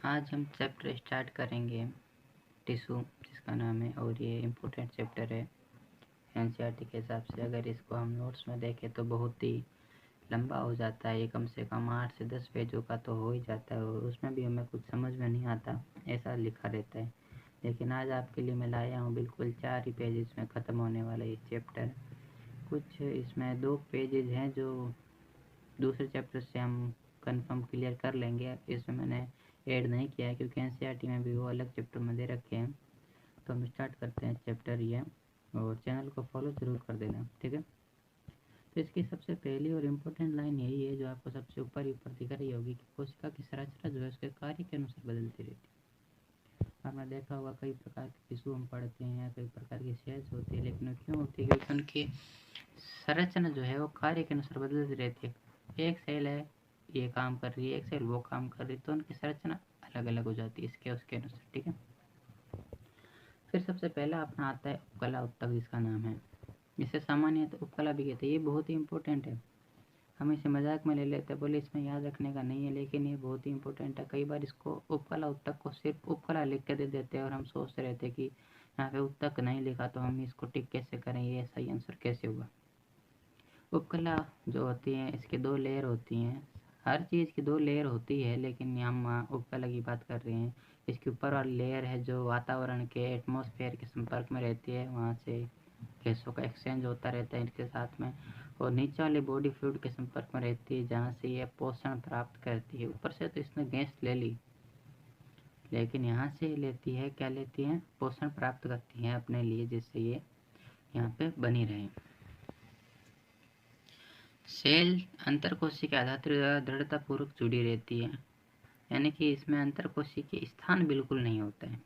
आज हम chapter start करेंगे टिश्यू, जिसका नाम है, और ये इम्पोर्टेंट चैप्टर है एनसीईआरटी के हिसाब से। अगर इसको हम नोट्स में देखें तो बहुत ही लंबा हो जाता है, ये कम से कम 8 से 10 पेजों का तो हो ही जाता है, और उसमें भी हमें कुछ समझ में नहीं आता, ऐसा लिखा रहता है। लेकिन आज आपके लिए मैं लाया हूँ बिल्कुल 4 ही पेजेस में ख़त्म होने वाला ये चैप्टर। कुछ इसमें 2 पेजेज हैं जो दूसरे चैप्टर से हम कंफर्म क्लियर कर लेंगे, इसमें मैंने ऐड नहीं किया है क्योंकि एनसीईआरटी में भी वो अलग चैप्टर में दे रखे हैं। तो हम स्टार्ट करते हैं चैप्टर ये, और चैनल को फॉलो ज़रूर कर देना, ठीक है। तो इसकी सबसे पहली और इम्पोर्टेंट लाइन यही है जो आपको सबसे ऊपर दिख रही होगी कि कोशिका की संरचना जो है उसके कार्य के अनुसार बदलती रहती है। आपने देखा होगा कई प्रकार के टिश्यू हम पढ़ते हैं, कई प्रकार की सेल्स होती है, लेकिन वो क्यों होती है? क्योंकि उनकी संरचना जो है वो कार्य के अनुसार बदलती रहती है। एक सेल है ये काम कर रही है, एक सेल वो काम कर रही है, तो उनकी संरचना अलग अलग हो जाती है इसके उसके अनुसार, ठीक है। फिर सबसे पहला अपना आता है उपकला उत्तक, जिसका नाम है, इसे सामान्य तो उपकला भी कहते हैं। ये बहुत ही इंपॉर्टेंट है, हम इसे मजाक में ले लेते हैं, बोले इसमें याद रखने का नहीं है, लेकिन ये बहुत ही इंपॉर्टेंट है। कई बार इसको उपकला उत्तक को सिर्फ उपकला लिख के दे देते हैं और हम सोचते रहते हैं कि यहाँ पे उत्तक नहीं लिखा तो हम इसको टिक कैसे करें, ये सही आंसर कैसे हुआ। उपकला जो होती है इसके 2 लेयर होती हैं, हर चीज़ की 2 लेयर होती है, लेकिन हम उपकला की बात कर रहे हैं। इसके ऊपर वाली लेयर है जो वातावरण के एटमॉस्फेयर के संपर्क में रहती है, वहाँ से गैसों का एक्सचेंज होता रहता है इनके साथ में, और नीचे वाली बॉडी फ्लूइड के संपर्क में रहती है जहाँ से ये पोषण प्राप्त करती है। ऊपर से तो इसने गैस ले ली, लेकिन यहाँ से लेती है, क्या लेती है? पोषण प्राप्त करती है अपने लिए, जिससे ये यहाँ पे बनी रहे। सेल अंतरकोशिकीय के आधार पर दृढ़तापूर्वक जुड़ी रहती है, यानी कि इसमें अंतरकोशिकीय स्थान बिल्कुल नहीं होता है।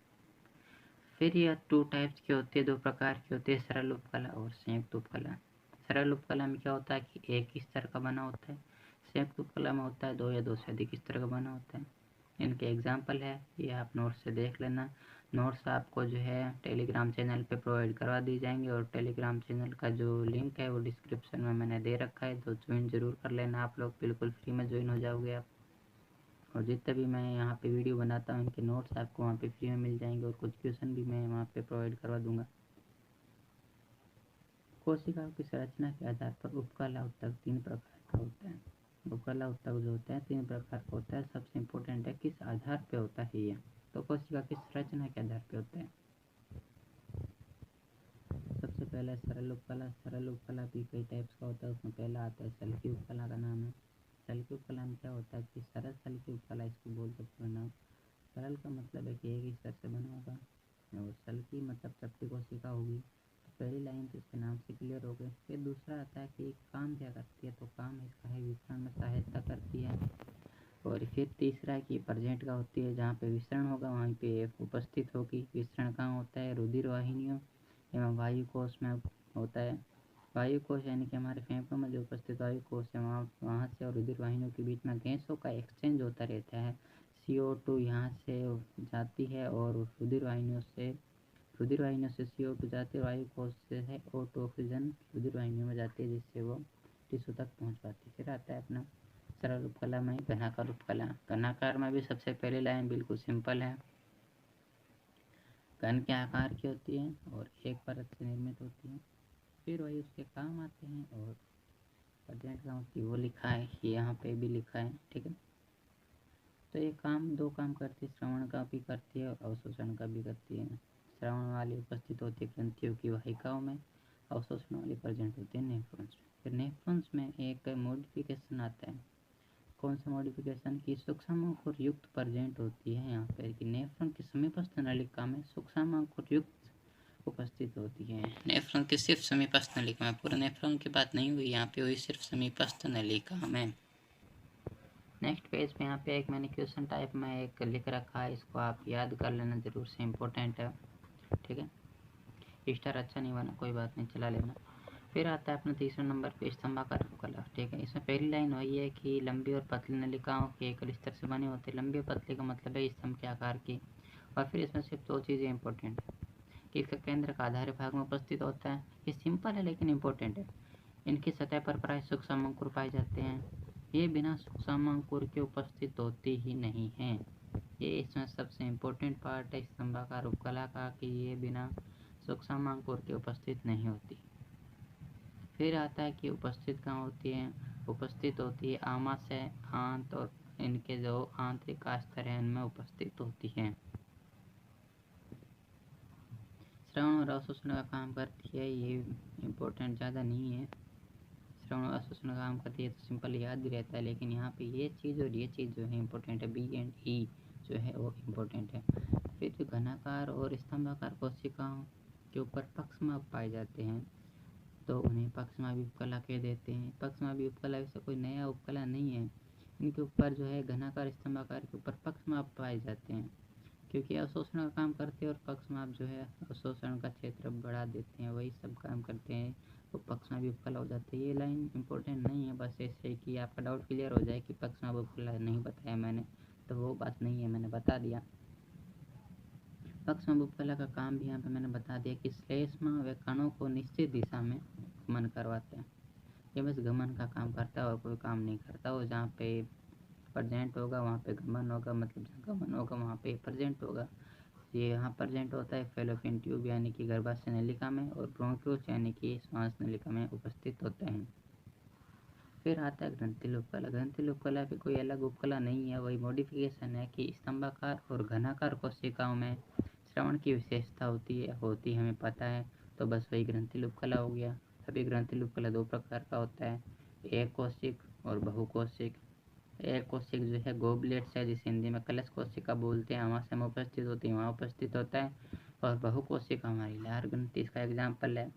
फिर यह 2 टाइप्स की होती है, 2 प्रकार की होती है, सरल उपकला और संयुक्त उपकला। सरल उपकला में क्या होता है कि एक ही स्तर का बना होता है, संयुक्त उपकला में होता है 2 या 2 से अधिक स्तर का बना होता है। इनके एग्जाम्पल है, ये आप नोट्स से देख लेना। नोट्स आपको जो है टेलीग्राम चैनल पे प्रोवाइड करवा दी जाएंगे, और टेलीग्राम चैनल का जो लिंक है वो डिस्क्रिप्शन में मैंने दे रखा है, तो ज्वाइन ज़रूर कर लेना आप लोग, बिल्कुल फ्री में ज्वाइन हो जाओगे आप। और जितने भी मैं यहाँ पे वीडियो बनाता हूँ इनके नोट्स आपको वहाँ पे फ्री में मिल जाएंगे, और कुछ क्वेश्चन भी मैं वहाँ पे प्रोवाइड करवा दूँगा। कोशिकाओं की संरचना के आधार पर उपकला उत्तक 3 प्रकार का होता है। उपकला उत्तक जो होता है 3 प्रकार का होता है। सबसे इम्पोर्टेंट है किस आधार पे होता है ये, तो कोशिका की संरचना के आधार पे होता है। सबसे पहला सरल उपकला। सरल उपकला भी कई टाइप्स का होता है, उसमें पहला आता है सल्की उपकला का नाम है। सल्की उपकला में क्या होता है कि सरल सल्की उपकला इसको बोलते पूरा नाम। सरल का मतलब है कि एक ही स्तर से बना होगा, और सल्की मतलब चपटी कोशिका होगी। तो पहली लाइन तो इसके नाम से क्लियर हो गई। फिर दूसरा आता है कि काम क्या करती है, तो काम इसका है विसरण में सहायता करती है। और फिर तीसरा कि प्रेजेंट का होती है, जहाँ पे विसरण होगा वहीं पे उपस्थित होगी। विसरण कहाँ होता है? रुधिर वाहिनियों एवं वायु कोश में होता है। वायु कोश यानी कि हमारे फेफड़ों में जो उपस्थित वायु कोश है वहाँ से और रुधिर वाहिनियों के बीच में गैसों का एक्सचेंज होता रहता है। CO2 यहाँ से जाती है और रुधिर वाहिनियों से CO2 जाती है, वायु कोश से है O2 ऑक्सीजन रुधिर वाहिनियों में जाती है, जिससे वो टिश्यू तक पहुँच पाती है। फिर आता है अपना सरल उपकला में घनाकार उपकला। घनाकार में भी सबसे पहली लाइन बिल्कुल सिंपल है, घन के आकार की होती है और एक परत से निर्मित होती है। फिर वही उसके काम आते हैं, और प्रेजेंट का होती है वो लिखा है, ये यहाँ पे भी लिखा है, ठीक है। तो ये काम 2 काम करती है, श्रवण का भी करती है और अवशोषण का भी करती है। श्रवण वाली उपस्थित होती है ग्रंथियों की वाहिकाओं में, अवशोषण वाली प्रेजेंट होती है नेफ्रॉन्स में। फिर नेफ्रॉन्स में एक मॉडिफिकेशन आता है। कौन सा मॉडिफिकेशन? की सूक्ष्मांकुर युक्त प्रेजेंट होती है यहाँ पे, कि नेफ्रॉन की समीपस्थ नलिका में सूक्ष्मांकुर युक्त उपस्थित होती है। नेफ्रॉन की सिर्फ समीपस्थ नलिका में, पूरा नेफ्रॉन की बात नहीं हुई यहाँ पे, हुई सिर्फ समीपस्थ नलिका में। नेक्स्ट पेज पे यहाँ पे एक मैंने क्वेश्चन टाइप में एक लिख रखा है, इसको आप याद कर लेना जरूर से, इम्पोर्टेंट है, ठीक है। स्टार अच्छा नहीं बना कोई बात नहीं, चला लेना। फिर आता है अपना तीसरा नंबर पे स्तंभाकार उपकला, ठीक है। इसमें पहली लाइन वही है कि लंबी और पतली नलिकाओं के एकल स्तर से बने होते हैं। लंबी और पतली का मतलब है स्तंभ के आकार की। और फिर इसमें सिर्फ 2 चीज़ें इंपॉर्टेंट है कि इसका केंद्र का आधारी भाग में उपस्थित होता है। ये सिंपल है लेकिन इम्पोर्टेंट है। इनकी सतह पर प्राय सूक्ष्मांकुर पाए जाते हैं। ये बिना सूक्ष्मांकुर के उपस्थित होती ही नहीं है। ये इसमें सबसे इम्पोर्टेंट पार्ट है स्तंभाकार उपकला का कि ये बिना सूक्ष्मांकुर के उपस्थित नहीं होती। फिर आता है कि उपस्थित कहाँ होती है। उपस्थित होती है आमाशय, आंत और इनके जो आंतरिक अस्तर है इनमें उपस्थित होती है। श्रवण और अवशोषण का काम करती है, ये इम्पोर्टेंट ज़्यादा नहीं है। श्रवण और अवशोषण का काम करती है तो सिंपल याद भी रहता है, लेकिन यहाँ पे ये चीज़ और ये चीज़ जो है इम्पोर्टेंट है, बी एंड ई जो है वो इम्पोर्टेंट है। फिर जो घनाकार और स्तंभाकार कोशिकाओं के ऊपर पक्षमाप पाए जाते हैं तो उन्हें पक्षमापी उपकला कह देते हैं। पक्षमापी उपकला वैसे कोई नया उपकला नहीं है, इनके ऊपर जो है घनाकार स्तंभाकार के ऊपर पक्षमाप पाए जाते हैं, क्योंकि अवशोषण का काम करते हैं और पक्षमाप जो है अवशोषण का क्षेत्र बढ़ा देते हैं, वही सब काम करते हैं, वो पक्षमापी उपकला हो जाते हैं। ये लाइन इंपॉर्टेंट नहीं है, बस ऐसे कि आपका डाउट क्लियर हो जाए कि पक्षमापी उपकला नहीं बताया मैंने, तो वो बात नहीं है, मैंने बता दिया। पक्षमापी उपकला का काम भी यहाँ पे मैंने बता दिया कि श्लेष्मा व कणों को निश्चित दिशा में गमन करवाते हैं। ये बस गमन का काम करता है और कोई काम नहीं करता। वो जहाँ पे प्रेजेंट होगा वहाँ पे गमन होगा, मतलब जहाँ गमन होगा वहाँ पे प्रेजेंट होगा। ये यहाँ प्रेजेंट होता है फैलोपियन ट्यूब यानी कि गर्भाशय नलिका में, और ब्रोंक्यूल्स यानी कि श्वास नलिका में उपस्थित होते हैं। फिर आता है ग्रंथिल उपकला। ग्रंथिल उपकला भी कोई अलग उपकला नहीं है, वही मॉडिफिकेशन है कि स्तंभाकार और घनाकार कोशिकाओं में श्रवण की विशेषता होती हमें पता है, तो बस वही ग्रंथिल उपकला हो गया। अभी ग्रंथिल उपकला दो प्रकार का होता है, एक कोशिक और बहुकोशिक। एक कोशिक जो है गोबलेट्स है, जिसे हिंदी में कलश कोशिका बोलते हैं, आमाशय में उपस्थित होती है, वहाँ उपस्थित होता है। और बहुकोशिक हमारी लार ग्रंथि इसका एग्जाम्पल है।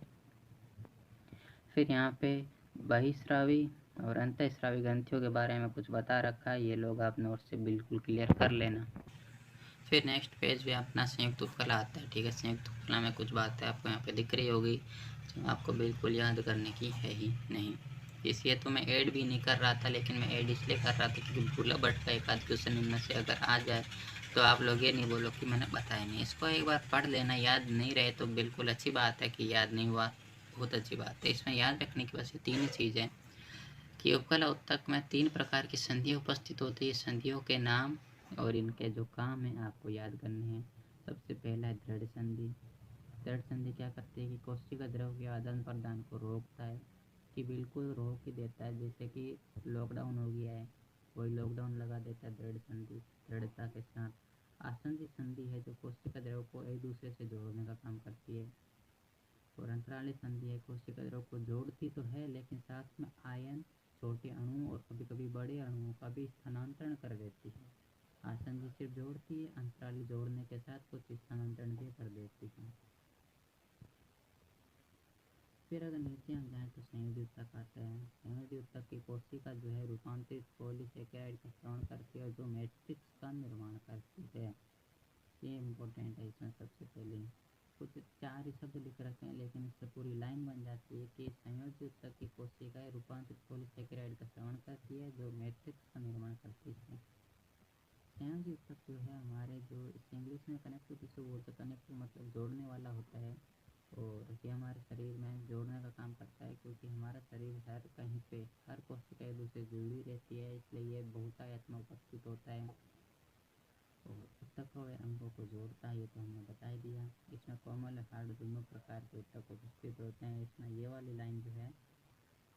फिर यहाँ पे बहिस्रावी और अंतःस्रावी ग्रंथियों के बारे में कुछ बता रखा है, ये लोग आप नोट से बिल्कुल क्लियर कर लेना। फिर नेक्स्ट पेज पे अपना संयुक्त उपकला आता है। ठीक है, संयुक्त उपकला में कुछ बातें आपको यहाँ पे दिख रही होगी जो आपको बिल्कुल याद करने की है ही नहीं, इसलिए तो मैं ऐड भी नहीं कर रहा था, लेकिन मैं ऐड इसलिए कर रहा था क्योंकि भूला भटका एक आध क्वेश्चन इनमें से अगर आ जाए तो आप लोग ये नहीं बोलो कि मैंने बताया नहीं। इसको एक बार पढ़ लेना, याद नहीं रहे तो बिल्कुल अच्छी बात है कि याद नहीं हुआ, बहुत अच्छी बात है। इसमें याद रखने की बस तीन ही चीज़ है कि उपकला उत्तक में तीन प्रकार की संधियाँ उपस्थित होती है। संधियों के नाम और इनके जो काम है आपको याद करने हैं। सबसे पहला है दृढ़ संधि। दृढ़ संधि क्या करती है कि कोशिका द्रव के आदान प्रदान को रोकता है, कि बिल्कुल रोक ही देता है, जैसे कि लॉकडाउन हो गया है, कोई लॉकडाउन लगा देता है दृढ़ संधि दृढ़ता के साथ। आसंधि संधि है जो कोशिका द्रव को एक दूसरे से जोड़ने का काम करती है। और अंतराली संधि है, कोशिका द्रव को जोड़ती तो है लेकिन साथ में आयन, छोटे अणु और कभी कभी बड़े अणुओं का भी स्थानांतरण कर देती है। आसंधि सिर्फ जोड़ती है, अंतराली जोड़ने के साथ कुछ स्थानांतरण भी कर देती है। फिर अगर नीचे हम जाएँ तो संयोजी उत्तक आता है। संयोजी उत्तक की कोशिका जो है रूपांतरित पॉलीसेकेराइड का श्रवण करती है जो मैट्रिक्स का निर्माण करती है। ये इम्पोर्टेंट है, इसमें सबसे पहले कुछ चार ही शब्द लिख रखे हैं, लेकिन इससे पूरी लाइन बन जाती है कि संयोजी उत्तक की कोशिकाएं रूपांतरित पॉलीसेकेराइड का श्रवण करती है जो मैट्रिक्स का निर्माण करती है। संयोजी उत्तक जो है हमारे जो इंग्लिश में कनेक्टिव टिश्यू बोलते हैं, कनेक्टिव मतलब जोड़ने वाला होता है, और ये हमारे शरीर में जोड़ने का काम करता है, क्योंकि हमारा शरीर हर कहीं पे हर कोशिका एक दूसरे से जुड़ी रहती है, इसलिए ये बहुतायत में उपस्थित होता है और उत्तकों व अंगों को जोड़ता है। ये तो हमने बता ही दिया। इसमें कोमल हार्ड दोनों प्रकार के उत्तक उपस्थित होते हैं। इसमें ये वाली लाइन जो है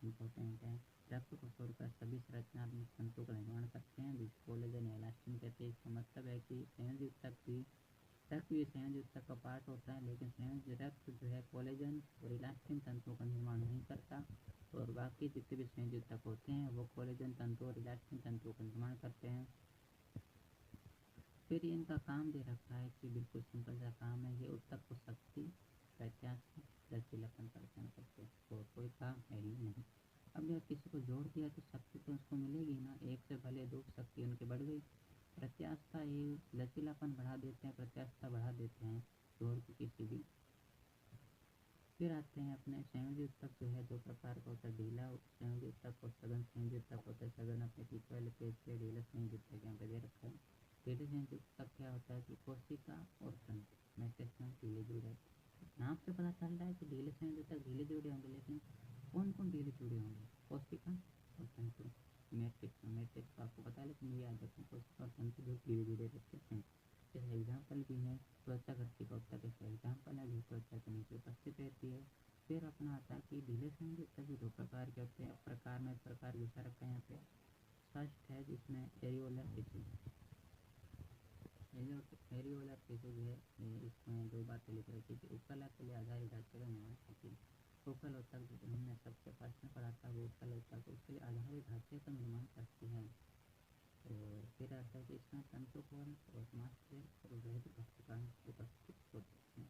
इम्पोर्टेंट है। रक्त को छोड़कर सभी संरचनात्मक तंतु का निर्माण करते हैं, जिसे कोलेजन या इलास्टिन कहते हैं। इसका मतलब है कि संयोजी उत्तक भी रक्त भी संयोजी उत्तक का पार्ट होता है, लेकिन संयोजी रक्त जो है कोलेजन और इलास्टिन तंतुओं का निर्माण नहीं करता, और बाकी जितने भी संयोजी उत्तक होते हैं वो कोलेजन तंतु और इलास्टिन तंतुओं का निर्माण करते हैं। फिर इनका काम दे रखा है कि बिल्कुल सिंपल सा काम है, ये उत्तक को शक्ति, प्रत्याशा, लचीलापन प्रदान करते हैं, और कोई काम है ही नहीं। अब जब किसी को जोड़ दिया तो शक्ति तो उसको मिलेगी ना, एक से भले दो शक्ति उनकी बढ़ गई। प्रत्याशा ये लचीलापन बढ़ा देते हैं, प्रत्याशा बढ़ा देते हैं जोड़ की किसी भी। फिर आते हैं अपने संयोजी उत्तक जो है दो प्रकार का होता है, ढीला संयोजी उत्तक और सघन संयोजी उत्तक होता है। सघन अपने पीछे वाले पेज पे, ढीला संयोजी उत्तक यहाँ पे दे रखा है। ढीले संयोजी उत्तक क्या होता है कि कोशिका और तंतु में ढीले जुड़े, नाम से पता चल रहा है कि ढीले संयोजी उत्तक ढीले जुड़े होंगे, लेकिन कौन कौन ढीले जुड़े होंगे? कोशिका और तंतु। मैट्रिक्स तो आपको पता है, लेकिन ये याद रखें कोशिका और तंतु जो धीरे धीरे रहते हैं। जैसे एग्जाम्पल भी है त्वचा ग्रंथि का उत्तक, इसका एग्जाम्पल है जो त्वचा के नीचे उपस्थित रहती है। फिर अपना आता है कि ढीले संयोजी उत्तक भी 2 प्रकार के होते हैं। प्रकार में प्रकार दूसरा रखा है यहाँ पे। फर्स्ट है जिसमें एरियोलर टिश्यू। एरियोलर टिश्यू जो है इसमें 2 बातें लिख रखी थी। उपकला के लिए आधारित ढांचे का निर्माण करती है। उपकल उत्तक जो हमने सबसे फर्स्ट में पढ़ा था वो उपकल उत्तक, उसके लिए आधारित ढांचे का निर्माण करती है। और फिर आता है कि इसमें तंतुकोरक और मांसपेशी और रहित कोशिकाएं उपस्थित होती हैं।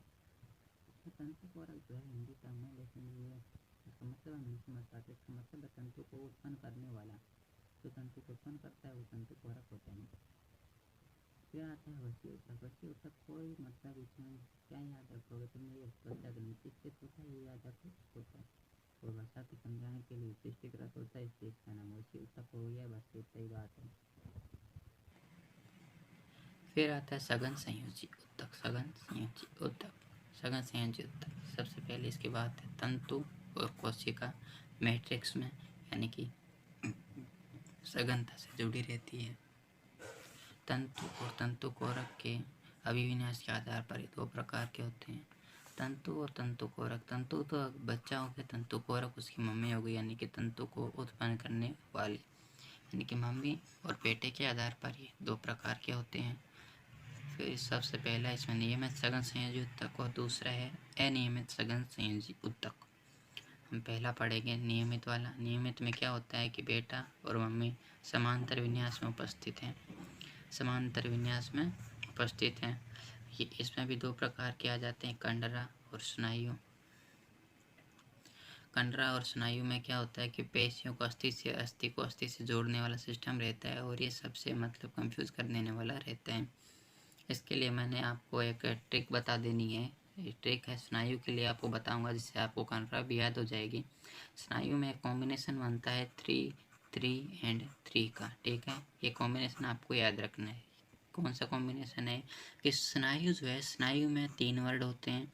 इसमें तंतुकोरक जो है हिंदी टर्म है, लेकिन ये इसका मतलब हम नहीं समझ पाते। इसका मतलब है तंतु को उत्पन्न करने वाला, जो तंतु को उत्पन्न करता है वो तंतुकोरक होता है। फिर आता है वसीय उत्तक। वसीय उत्तक कोई मतलब इसमें क्या याद रखोगे तुम, ये त्वचा के नीचे स्थित होता है, ये याद रखो होता है और भाषा को समझाने के लिए विशिष्टीकृत होता है, इसलिए इसका नाम वसीय उत्तक हो गया। बस इतना ही बात है। फिर आता है सघन संयोजी उत्तक। सघन संयोजी उत्तक, सघन संयोजी उत्तक सबसे पहले इसकी बात है तंतु और कोशिका मैट्रिक्स में यानी कि सघनता से जुड़ी रहती है। तंतु और तंतुकोरक के अभिविन्यास के आधार पर 2 प्रकार के होते हैं, तंतु और तंतुकोरक। तंतु तो बच्चा हो गया, तंतुकोरक उसकी मम्मी हो गई, यानी कि तंतु को उत्पन्न करने वाली, यानी कि मम्मी और बेटे के आधार पर ये 2 प्रकार के होते हैं। फिर सबसे पहला इसमें नियमित सघन संयोजी उत्तक और दूसरा है अनियमित सघन संयोजी उत्तक। हम पहला पढ़ेंगे नियमित वाला। नियमित में क्या होता है कि बेटा और मम्मी समांतर विन्यास में उपस्थित हैं, समांतर विन्यास में उपस्थित हैं। ये इसमें भी 2 प्रकार के आ जाते हैं, कंडरा और स्नायु। कंडरा और स्नायु में क्या होता है कि पेशियों को अस्थि को अस्थि से जोड़ने वाला सिस्टम रहता है और ये सबसे मतलब कंफ्यूज कर देने वाला रहता है। इसके लिए मैंने आपको एक ट्रिक बता देनी है। ये ट्रिक है स्नायु के लिए आपको बताऊंगा, जिससे आपको कंडरा भी याद हो जाएगी। स्नायु में एक कॉम्बिनेशन बनता है 3, 3 एंड 3 का, ठीक है। ये कॉम्बिनेशन आपको याद रखना है। कौन सा कॉम्बिनेशन है कि स्नायु जो है, स्नायु में 3 वर्ड होते हैं,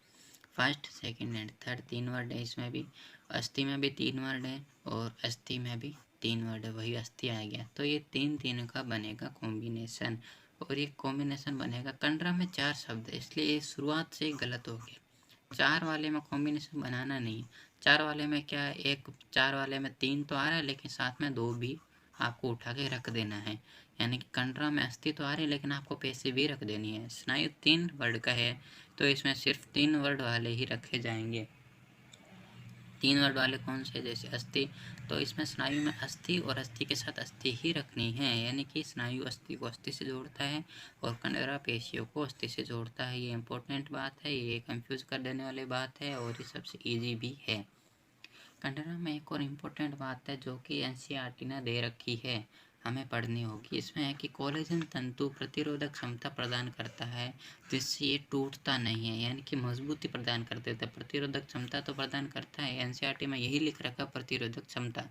first, second and third 3 word है इसमें भी। अस्थि में भी 3 वर्ड है और अस्थि में भी 3 वर्ड है, वही अस्थि आ गया। तो ये 3 का बनेगा कॉम्बिनेशन और ये कॉम्बिनेशन बनेगा। कंडरा में 4 शब्द है, इसलिए ये शुरुआत से गलत हो गया। 4 वाले में कॉम्बिनेशन बनाना नहीं। 4 वाले में क्या है, 4 वाले में 3 तो आ रहा है, लेकिन साथ में 2 भी आपको उठा के रख देना है। यानी कि कंडरा में अस्थि तो आ रही है, लेकिन आपको पेशी भी रख देनी है। स्नायु 3 वर्ड का है, तो इसमें सिर्फ 3 वर्ड वाले ही रखे जाएंगे। 3 वर्ड वाले कौन से, जैसे अस्थि, तो इसमें स्नायु में अस्थि और अस्थि के साथ अस्थि ही रखनी है, यानी कि स्नायु अस्थि को अस्थि से जोड़ता है और कंडरा पेशियों को अस्थि से जोड़ता है। ये इंपॉर्टेंट बात है, ये कंफ्यूज कर देने वाली बात है और ये सबसे ईजी भी है। कंडरा में एक और इम्पोर्टेंट बात है जो कि एनसीईआरटी ने दे रखी है, हमें पढ़नी होगी। इसमें है कि कोलेजन तंतु प्रतिरोधक क्षमता प्रदान करता है, जिससे ये टूटता नहीं है, यानी कि मजबूती प्रदान कर देता है। प्रतिरोधक क्षमता तो प्रदान करता है, एनसीईआरटी में यही लिख रखा प्रतिरोधक क्षमता,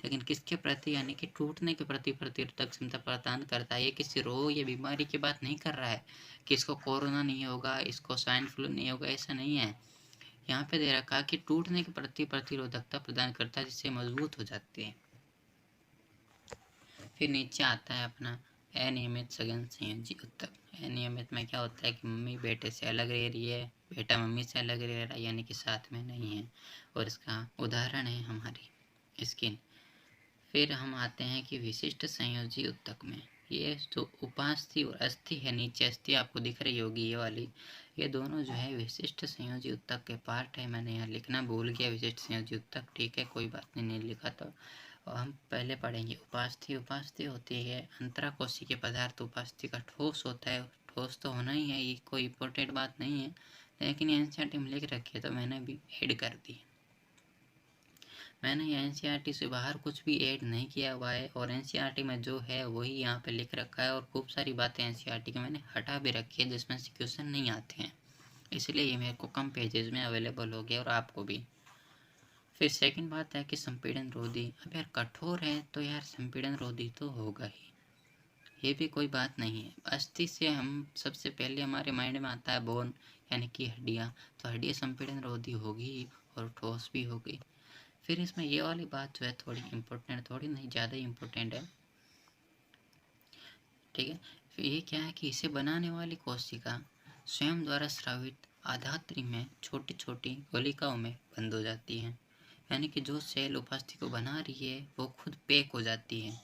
लेकिन किसके प्रति, यानी कि टूटने के प्रति प्रतिरोधक क्षमता प्रदान करता है। ये किसी रोग या बीमारी की बात नहीं कर रहा है कि इसको कोरोना नहीं होगा, इसको स्वाइन फ्लू नहीं होगा, ऐसा नहीं है। यहाँ पे दे रखा कि टूटने के प्रति प्रतिरोधकता प्रदान करता है, जिससे मजबूत हो जाती है। फिर नीचे आता है अपना अनियमित सघन संयोजी उत्तक। अनियमित में क्या होता है कि मम्मी बेटे से अलग रह रही है, बेटा मम्मी से अलग रह रहा है, यानी कि साथ में नहीं है, और इसका उदाहरण है हमारी स्किन। फिर हम आते हैं कि विशिष्ट संयोजी उत्तक में, ये जो उपास्थि और अस्थि है, नीचे अस्थि आपको दिख रही होगी ये वाली, ये दोनों जो है विशिष्ट संयोजी उत्तक के पार्ट है। मैंने यहाँ लिखना भूल गया विशिष्ट संयोजी उत्तक, ठीक है, कोई बात नहीं लिखा तो। और हम पहले पढ़ेंगे उपास्थि। उपास्थि होती है अंतराकोशिकीय पदार्थ, उपास्थि का ठोस होता है, ठोस तो होना ही है, ये कोई इम्पोर्टेंट बात नहीं है, लेकिन एनसीईआरटी में लिख रखी है तो मैंने भी ऐड कर दी। मैंने एनसीईआरटी से बाहर कुछ भी ऐड नहीं किया हुआ है और एनसीईआरटी में जो है वही यहाँ पे लिख रखा है, और खूब सारी बातें एनसीईआरटी की मैंने हटा भी रखी है जिसमें से क्वेश्चन नहीं आते हैं, इसलिए ये मेरे को कम पेजेस में अवेलेबल हो गया और आपको भी। फिर सेकंड बात है कि संपीड़न रोधी। अब यार कठोर है तो यार संपीड़न रोधी तो होगा ही, ये भी कोई बात नहीं है। अस्थि से हम सबसे पहले हमारे माइंड में आता है बोन, यानी कि हड्डियाँ, तो हड्डियाँ संपीड़न रोधी होगी और ठोस भी होगी। फिर इसमें ये वाली बात जो है थोड़ी इम्पोर्टेंट, थोड़ी नहीं ज़्यादा इम्पोर्टेंट है, ठीक है। फिर ये क्या है कि इसे बनाने वाली कोशिका स्वयं द्वारा स्रावित आधात्री में छोटी छोटी गोलिकाओं में बंद हो जाती है। यानी कि जो सेल उपस्थिति को बना रही है वो खुद पैक हो जाती है।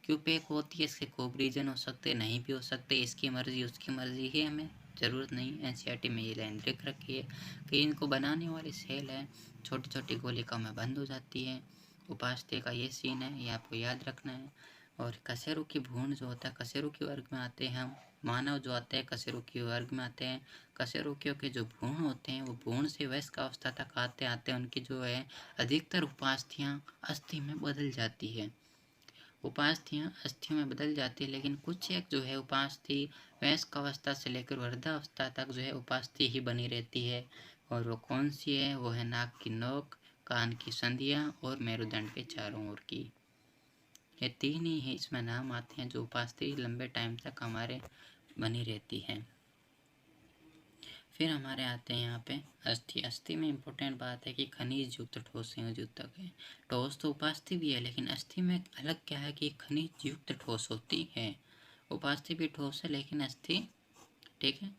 क्यों पैक होती है, इसके खूब रीजन हो सकते, नहीं भी हो सकते, इसकी मर्जी उसकी मर्जी है, हमें ज़रूरत नहीं। एनसीईआरटी में ये लाइन लिख रखी है कि इनको बनाने वाली सेल है छोटी छोटी गोलिकाओं में बंद हो जाती है। उपास्थि का ये सीन है, ये आपको याद रखना है। और कशेरुकी भ्रूण जो होता है कशेरुकी वर्ग में आते हैं हम, मानव जो आते हैं कशेरुकी वर्ग में आते हैं। कशेरुकियों के जो भ्रूण होते हैं वो भ्रूण से वयस्क अवस्था तक आते आते उनकी जो है अधिकतर उपास्थियाँ अस्थि में बदल जाती है। उपास्थियाँ अस्थियों में बदल जाती है, लेकिन कुछ एक जो है उपास्थि वयस्क अवस्था से लेकर वृद्धावस्था तक जो है उपास्थि ही बनी रहती है। और वो कौन सी है, वो है नाक की नोक, कान की संधियाँ और मेरुदंड के चारों ओर की। ये तीन ही है इसमें नाम आते हैं जो उपास्थि लंबे टाइम तक हमारे बनी रहती है। फिर हमारे आते हैं यहाँ पे अस्थि। अस्थि में इम्पोर्टेंट बात है कि खनिज युक्त ठोस संयोजक है। ठोस तो उपास्थि भी है, लेकिन अस्थि में अलग क्या है कि खनिज युक्त ठोस होती है। उपास्थि भी ठोस है लेकिन अस्थि, ठीक है।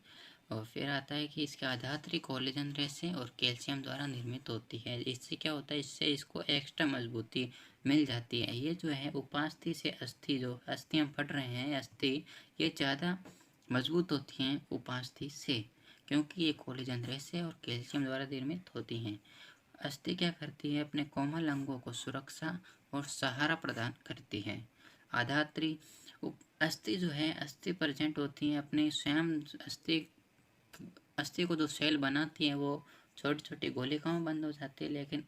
और फिर आता है कि इसके आधात्री कोलेजन रेसे और कैल्शियम द्वारा निर्मित होती है। इससे क्या होता है, इससे इसको एक्स्ट्रा मजबूती मिल जाती है। ये जो है उपास्थि से अस्थि, जो अस्थि हम पढ़ रहे हैं अस्थि, ये ज़्यादा मजबूत होती हैं उपास्थि से, क्योंकि ये कोलेजन रेसे और कैल्शियम द्वारा निर्मित होती हैं। अस्थि क्या करती है, अपने कोमल अंगों को सुरक्षा और सहारा प्रदान करती है। आधात्री अस्थि जो है, अस्थि प्रेजेंट होती है अपने स्वयं अस्थि को जो सेल बनाती है वो छोटी छोटी गोलिकाओं में बंद हो जाती है। लेकिन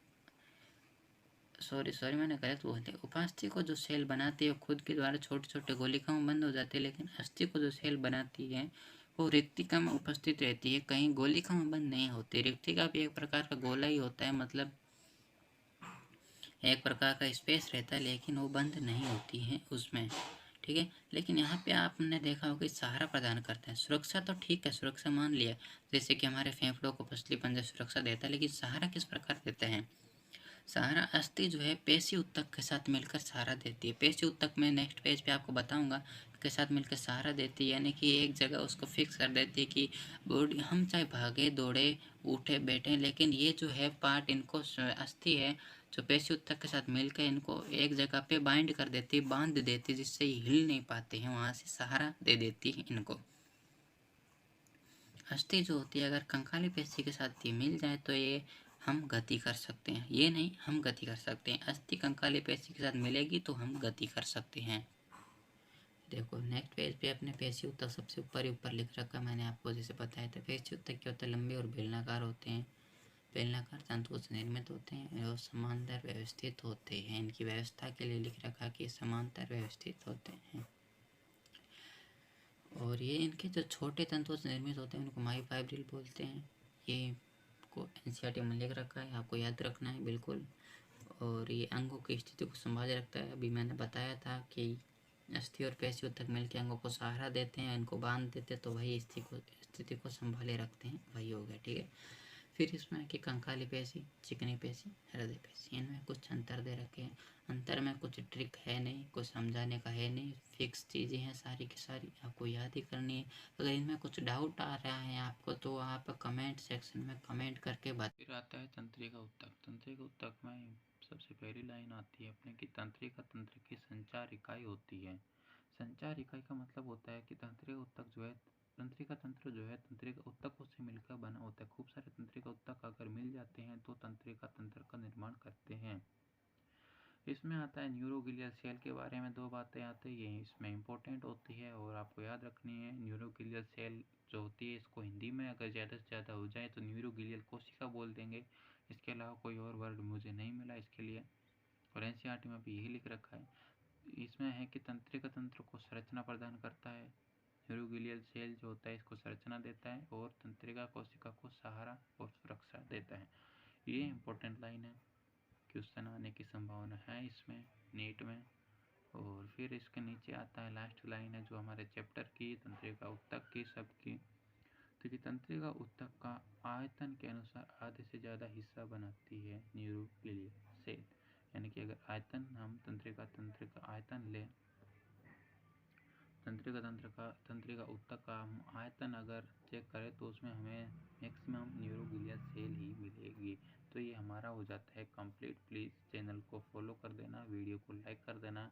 सॉरी मैंने गलत बोल दिया। उपास्थि को जो सेल बनाती है वो खुद के द्वारा छोटे छोटे गोलिकाओं में बंद हो जाती है, लेकिन अस्थि को जो सेल बनाती है वो रिक्तिका में उपस्थित रहती है, कहीं गोलिका में बंद नहीं होती। रिक्तिका भी एक प्रकार का गोला ही होता है, मतलब एक प्रकार का स्पेस रहता है, लेकिन वो बंद नहीं होती है उसमें, ठीक है। लेकिन यहाँ पे आपने देखा होगा कि सहारा प्रदान करते हैं। सुरक्षा तो ठीक है, सुरक्षा मान लिया, जैसे कि हमारे फेफड़ों को पसली पंजा सुरक्षा देता है, लेकिन सहारा किस प्रकार देते हैं। सहारा अस्थि जो है पेशी उत्तक के साथ मिलकर सहारा देती है। पेशी उत्तक में नेक्स्ट पेज पे आपको बताऊंगा के साथ मिलकर सहारा देती है, यानी कि एक जगह उसको फिक्स कर देती है कि बॉडी, हम चाहे भागे दौड़े उठे बैठे, लेकिन ये जो है पार्ट इनको अस्थि है जो पेशी उत्तक के साथ मिलकर इनको एक जगह पे बाइंड कर देती है, बांध देती है, जिससे ये हिल नहीं पाते हैं, वहाँ से सहारा दे देती है इनको। अस्थि जो होती है अगर कंकाली पेशी के साथ ये मिल जाए तो ये हम गति कर सकते हैं, ये नहीं हम गति कर सकते हैं। अस्थि कंकाली पेशी के साथ मिलेगी तो हम गति कर सकते हैं। देखो नेक्स्ट पेज पे अपने पेशी उत्तक सबसे ऊपर ही ऊपर लिख रखा मैंने आपको, जैसे बताया था। पेशी उत्तक क्या होता है, लंबे और बेलनाकार होते हैं, बेलनाकार तंतुओं से निर्मित होते हैं और समांतर व्यवस्थित होते हैं। इनकी व्यवस्था के लिए लिख रखा कि समांतर व्यवस्थित होते हैं। और ये इनके जो छोटे तंतुओं से निर्मित होते हैं उनको मायोफाइब्रिल बोलते हैं। ये को एनसीईआरटी में लिख रखा है, आपको याद रखना है बिल्कुल। और ये अंगों की स्थिति को संभाले रखता है। अभी मैंने बताया था कि अस्थि और पेशियों तक मिलकर अंगों को सहारा देते हैं, इनको बांध देते हैं, तो वही स्थिति को संभाले रखते हैं, वही हो गया, ठीक है। फिर इसमें कि कंकाली पेशी, चिकनी पेशी, हृदय पेशी, इनमें कुछ अंतर दे रखे हैं। अंतर में कुछ ट्रिक है नहीं, कुछ समझाने का है नहीं, फिक्स चीज़ें हैं सारी की सारी, आपको याद ही करनी है। अगर इनमें कुछ डाउट आ रहा है आपको तो आप कमेंट सेक्शन में कमेंट करके बता। फिर आता है तंत्रिका उत्तक। तंत्रिका उत्तक में सबसे पहली लाइन आती है अपने कि तंत्रिका तंत्र की संचार इकाई होती है। संचार इकाई का मतलब होता है कि तंत्रिका उत्तक जो है, तंत्रिका तंत्र जो है तंत्रिका उत्तकों से मिलकर बना होता है। खूब सारे तंत्रिका उत्तक अगर मिल जाते हैं तो तंत्रिका तंत्र का निर्माण करते हैं। इसमें आता है न्यूरोगिलियल सेल के बारे में दो बातें आती है, ये इसमें इम्पोर्टेंट होती है और आपको याद रखनी है। न्यूरोगिलियल सेल जो होती है इसको हिंदी में अगर ज़्यादा से ज़्यादा हो जाए तो न्यूरोगिलियल कोशिका बोल देंगे। इसके अलावा कोई और वर्ड मुझे नहीं मिला इसके लिए, और एनसीईआरटी में भी यही लिख रखा है। इसमें है कि तंत्रिका तंत्र को संरचना प्रदान करता है। न्यूरोगिलियल सेल जो होता है इसको संरचना देता है और तंत्रिका कोशिका को सहारा और सुरक्षा देता है। ये इम्पोर्टेंट लाइन है, क्वेश्चन आने की संभावना है इसमें नीट में। और फिर इसके नीचे आता है लास्ट लाइन है जो हमारे चैप्टर की तंत्रिका उत्तक की सबकी, तो कि तंत्रिका उत्तक का आयतन के अनुसार आधे से ज़्यादा हिस्सा बनाती है न्यूरोग्लियल सेल, यानी कि अगर आयतन हम तंत्रिका आयतन लें, तंत्रिका ऊतक का हम आयतन अगर चेक करें तो उसमें हमें मैक्सिमम न्यूरोग्लियल सेल ही मिलेगी। तो ये हमारा हो जाता है कंप्लीट। प्लीज़ चैनल को फॉलो कर देना, वीडियो को लाइक कर देना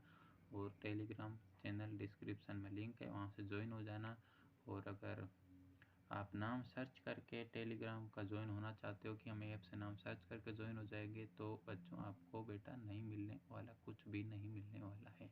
और टेलीग्राम चैनल डिस्क्रिप्शन में लिंक है, वहाँ से ज्वाइन हो जाना। और अगर आप नाम सर्च करके टेलीग्राम का ज्वाइन होना चाहते हो कि हम ऐप से नाम सर्च करके ज्वाइन हो जाएंगे, तो बच्चों आपको बेटा नहीं मिलने वाला, कुछ भी नहीं मिलने वाला है।